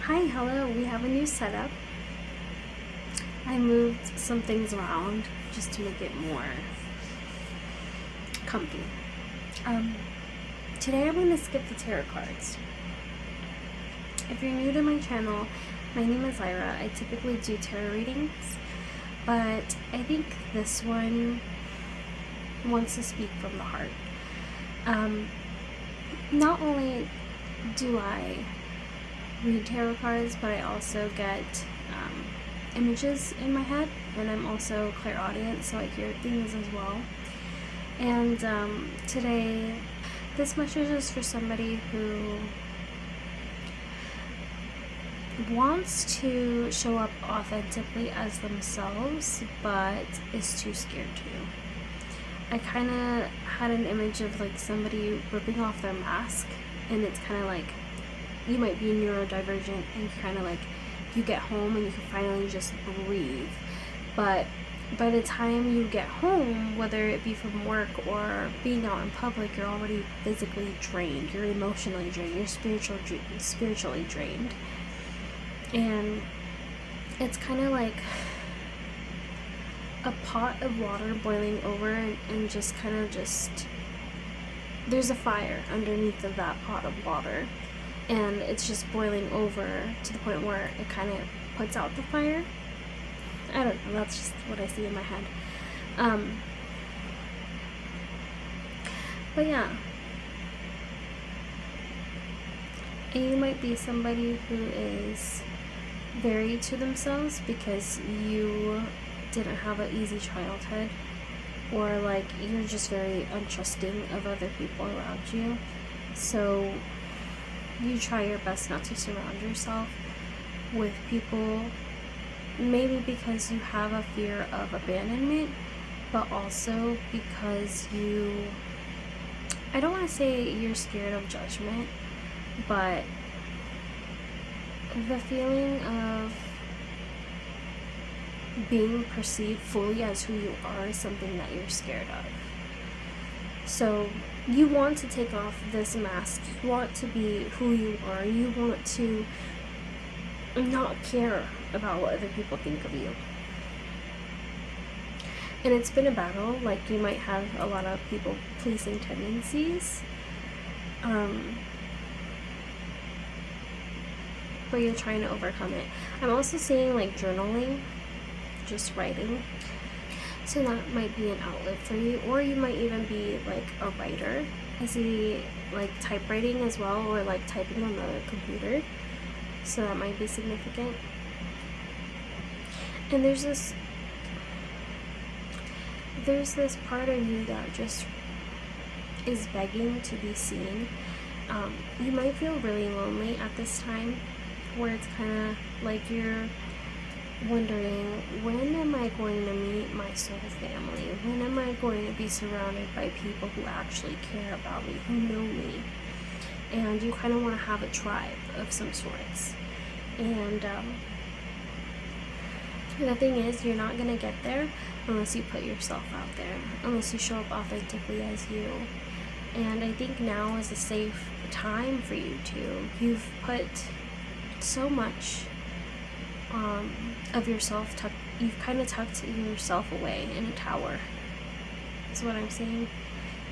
Hi, hello, we have a new setup. I moved some things around just to make it more comfy. Today I'm going to skip the tarot cards. If you're new to my channel, my name is Lyra. I typically do tarot readings, but I think this one wants to speak from the heart. Not only do I read tarot cards, but I also get images in my head, and I'm also clairaudient, so I hear things as well. And today, this message is for somebody who wants to show up authentically as themselves, but is too scared to. I kind of had an image of like somebody ripping off their mask, and it's kind of like you might be neurodivergent and kind of like you get home and you can finally just breathe, but by the time you get home, whether it be from work or being out in public, you're already physically drained, you're emotionally drained, you're spiritually drained. And it's kind of like a pot of water boiling over, and just kind of there's a fire underneath of that pot of water, and it's just boiling over to the point where it kind of puts out the fire. I don't know, that's just what I see in my head. But yeah. And you might be somebody who is very to themselves because you didn't have an easy childhood, or like you're just very untrusting of other people around you. So you try your best not to surround yourself with people, maybe because you have a fear of abandonment, but also because I don't want to say you're scared of judgment, but the feeling of being perceived fully as who you are is something that you're scared of. So you want to take off this mask, you want to be who you are, you want to not care about what other people think of you. And it's been a battle, like you might have a lot of people pleasing tendencies, but you're trying to overcome it. I'm also seeing like journaling, just writing. So that might be an outlet for you, or you might even be like a writer. I see like typewriting as well, or like typing on the computer. So that might be significant. And there's this part of you that just is begging to be seen. You might feel really lonely at this time, where it's kind of like you're wondering, when am I going to meet my soul family? When am I going to be surrounded by people who actually care about me, who know me? And you kind of want to have a tribe of some sorts. And the thing is, you're not going to get there unless you put yourself out there, unless you show up authentically as you. And I think now is a safe time for you to. You've put so much of yourself, you've kind of tucked yourself away in a tower, is what I'm saying.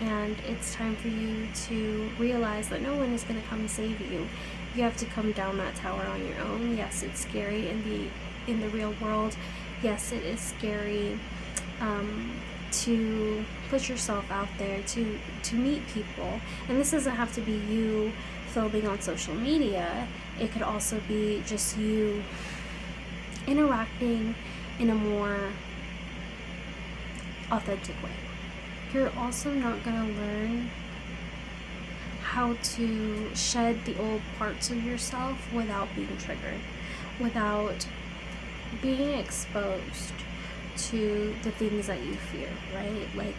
And it's time for you to realize that no one is going to come save you. You have to come down that tower on your own. Yes, it's scary in the real world. Yes, it is scary to put yourself out there, to meet people. And this doesn't have to be you filming on social media. It could also be just you interacting in a more authentic way. You're also not going to learn how to shed the old parts of yourself without being triggered, without being exposed to the things that you fear, right? Like,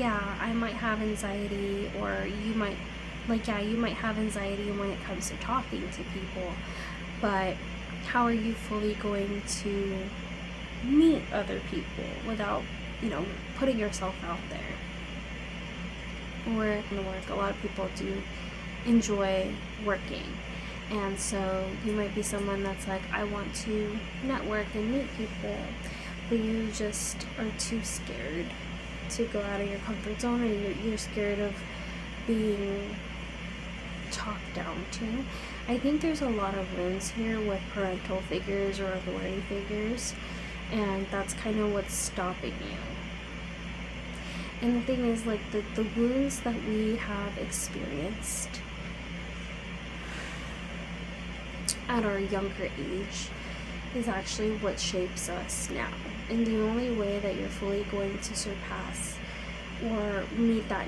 yeah, I might have anxiety, or you might have anxiety when it comes to talking to people, but how are you fully going to meet other people without, putting yourself out there? Or in the work, a lot of people do enjoy working, And so you might be someone that's like, I want to network and meet people, but you just are too scared to go out of your comfort zone, or you're scared of being talked down to. I think there's a lot of wounds here with parental figures or authority figures, and that's kind of what's stopping you. And the thing is, like, the wounds that we have experienced at our younger age is actually what shapes us now. And the only way that you're fully going to surpass or meet that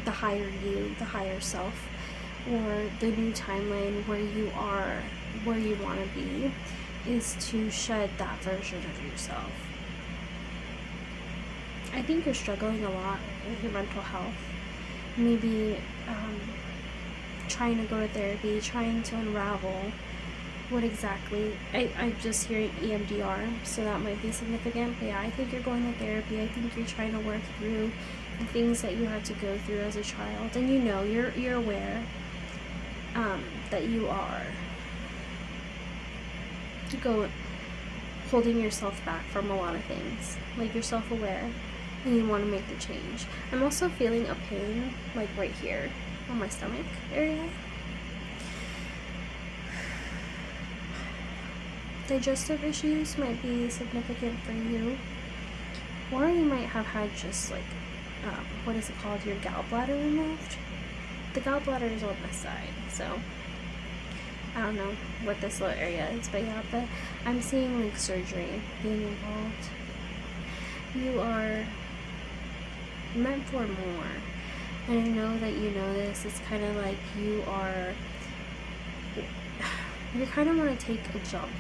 the higher you, the higher self, or the new timeline where you are where you want to be, is to shed that version of yourself. I think you're struggling a lot with your mental health. Maybe trying to go to therapy, trying to unravel what exactly. I'm just hearing EMDR, so that might be significant. But yeah, I think you're going to therapy. I think you're trying to work through the things that you had to go through as a child, and you're aware that you are holding yourself back from a lot of things. Like, you're self-aware and you want to make the change. I'm also feeling a pain, like right here on my stomach area. Digestive issues might be significant for you, or you might have had just like what is it called, your gallbladder removed. The gallbladder is on this side, so I don't know what this little area is, but yeah, but I'm seeing like surgery being involved. You are meant for more, and I know that you know this. It's kind of like you kind of want to take a jump.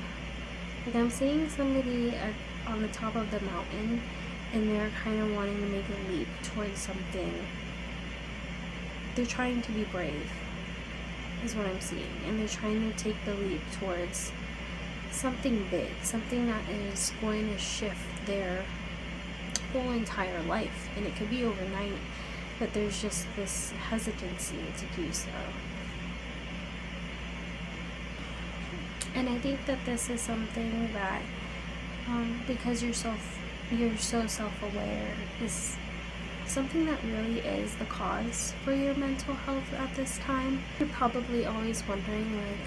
Like, I'm seeing somebody on the top of the mountain, and they're kind of wanting to make a leap towards something. They're trying to be brave, is what I'm seeing, and they're trying to take the leap towards something big, something that is going to shift their whole entire life. And it could be overnight, but there's just this hesitancy to do so. And I think that this is something that, because you're so self-aware, is something that really is the cause for your mental health at this time. You're probably always wondering, like,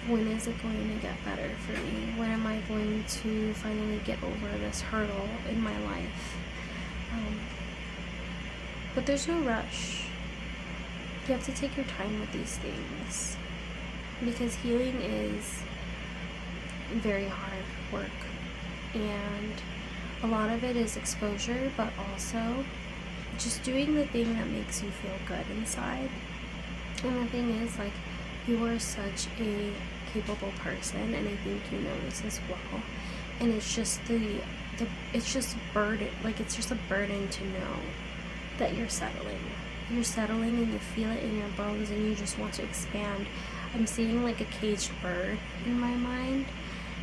when is it going to get better for me? When am I going to finally get over this hurdle in my life? But there's no rush. You have to take your time with these things, because healing is very hard work, and a lot of it is exposure, but also just doing the thing that makes you feel good inside. And the thing is, like, you are such a capable person, and I think you know this as well. And it's just it's just burden, like, it's just a burden to know that you're settling. You're settling, and you feel it in your bones, and you just want to expand. I'm seeing like a caged bird in my mind,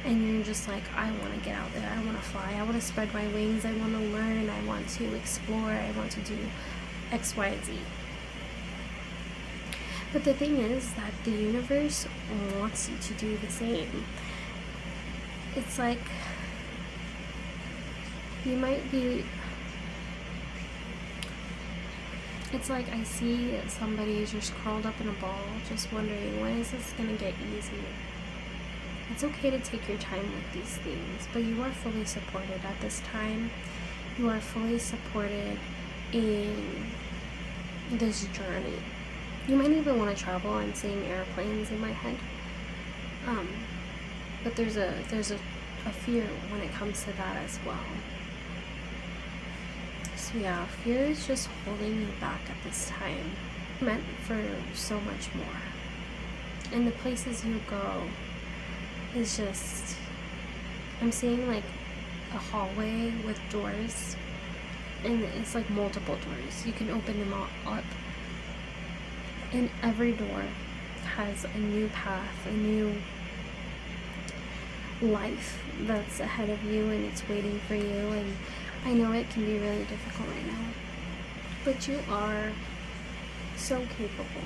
and you're just like, I want to get out there, I want to fly, I want to spread my wings, I want to learn, I want to explore, I want to do X, Y, and Z. But the thing is that the universe wants you to do the same. It's like, you might be, it's like I see somebody just curled up in a ball, just wondering, when is this going to get easy? It's okay to take your time with these things, but you are fully supported at this time. You are fully supported in this journey. You might even want to travel. I'm seeing airplanes in my head. But there's a fear when it comes to that as well. So yeah, fear is just holding you back at this time. Meant for so much more. And the places you go is just, I'm seeing like a hallway with doors, and it's like multiple doors. You can open them all up, and every door has a new path, a new life that's ahead of you, and it's waiting for you. And I know it can be really difficult right now, but you are so capable.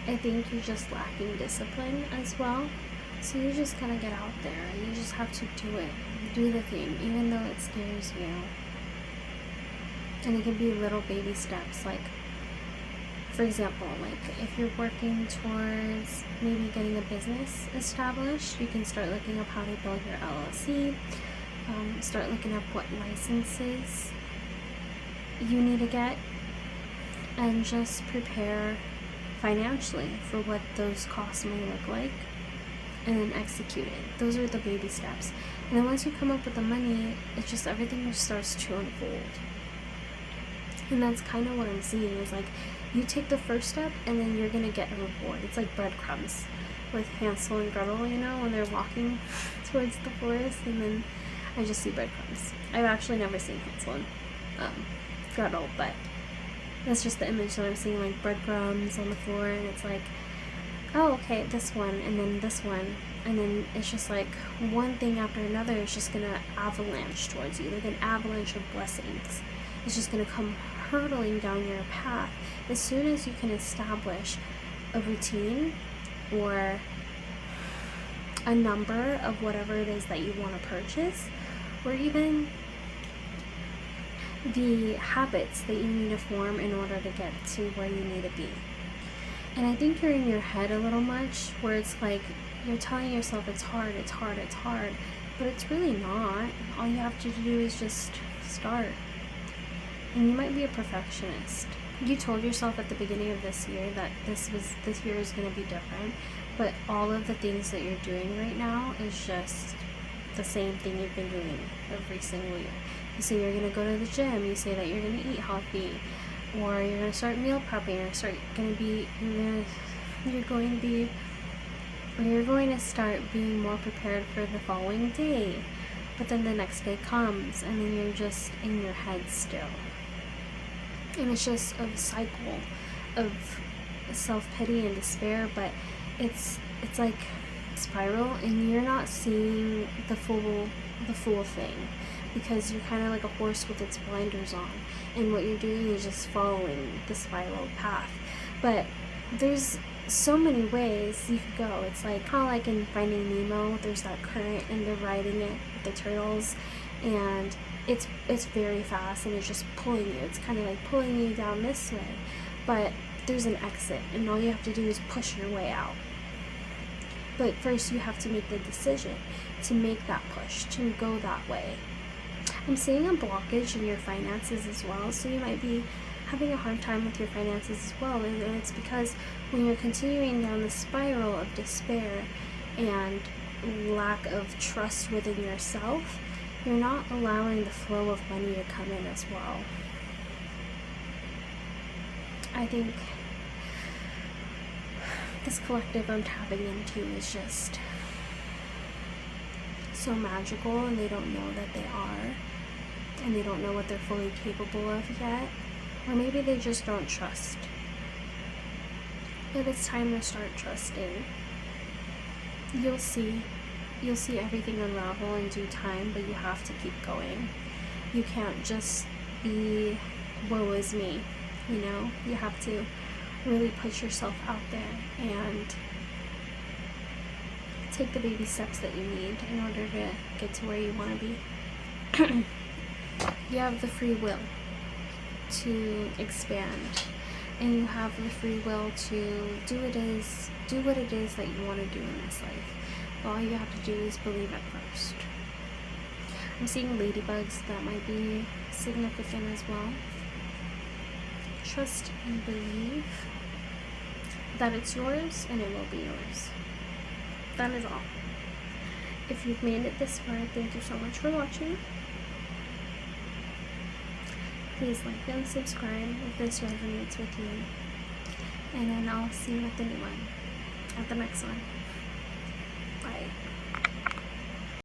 I think you're just lacking discipline as well. So you just gotta get out there. You just have to do it. Do the thing, even though it scares you. And it can be little baby steps. Like, for example, like if you're working towards maybe getting a business established, you can start looking up how to build your LLC. Start looking up what licenses you need to get, and just prepare financially for what those costs may look like, and then execute it. Those are the baby steps. And then once you come up with the money, it's just everything just starts to unfold. And that's kind of what I'm seeing, is like you take the first step and then you're gonna get a reward. It's like breadcrumbs with Hansel and Gretel, you know, when they're walking towards the forest, and then I just see breadcrumbs. I've actually never seen Hansel and Gretel, but that's just the image that I'm seeing, like breadcrumbs on the floor, and it's like, oh, okay, this one, and then this one, and then it's just like one thing after another is just gonna avalanche towards you, like an avalanche of blessings. It's just gonna come hurtling down your path as soon as you can establish a routine or a number of whatever it is that you want to purchase, or even the habits that you need to form in order to get to where you need to be. And I think you're in your head a little much, where it's like you're telling yourself it's hard, it's hard, it's hard, but it's really not. All you have to do is just start. And you might be a perfectionist. You told yourself at the beginning of this year that this year is going to be different, but all of the things that you're doing right now is just the same thing you've been doing every single year. You say you're going to go to the gym, you say that you're going to eat healthy, or you're going to start meal prepping, you're going to start being more prepared for the following day. But then the next day comes, and then you're just in your head still. And it's just a cycle of self-pity and despair, but it's like spiral, and you're not seeing the full thing, because you're kind of like a horse with its blinders on, and what you're doing is just following the spiral path. But there's so many ways you could go. It's like how, like in Finding Nemo, there's that current and they're riding it with the turtles, and it's very fast and it's just pulling you. It's kind of like pulling you down this way, but there's an exit, and all you have to do is push your way out. But first you have to make the decision to make that push, to go that way. I'm seeing a blockage in your finances as well, so you might be having a hard time with your finances as well, and it's because when you're continuing down the spiral of despair and lack of trust within yourself, you're not allowing the flow of money to come in as well. I think this collective I'm tapping into is just so magical, and they don't know that they are, and they don't know what they're fully capable of yet, or maybe they just don't trust. But it's time to start trusting. You'll see everything unravel in due time, but you have to keep going. You can't just be woe is me, you know? You have to really put yourself out there and take the baby steps that you need in order to get to where you want to be. You have the free will to expand, and you have the free will to do what it is that you want to do in this life. All you have to do is believe at first. I'm seeing ladybugs that might be significant as well. Trust and believe that it's yours, and it will be yours. That is all. If you've made it this far, thank you so much for watching. Please like and subscribe if this resonates with you. And then I'll see you at the new one. At the next one. Bye.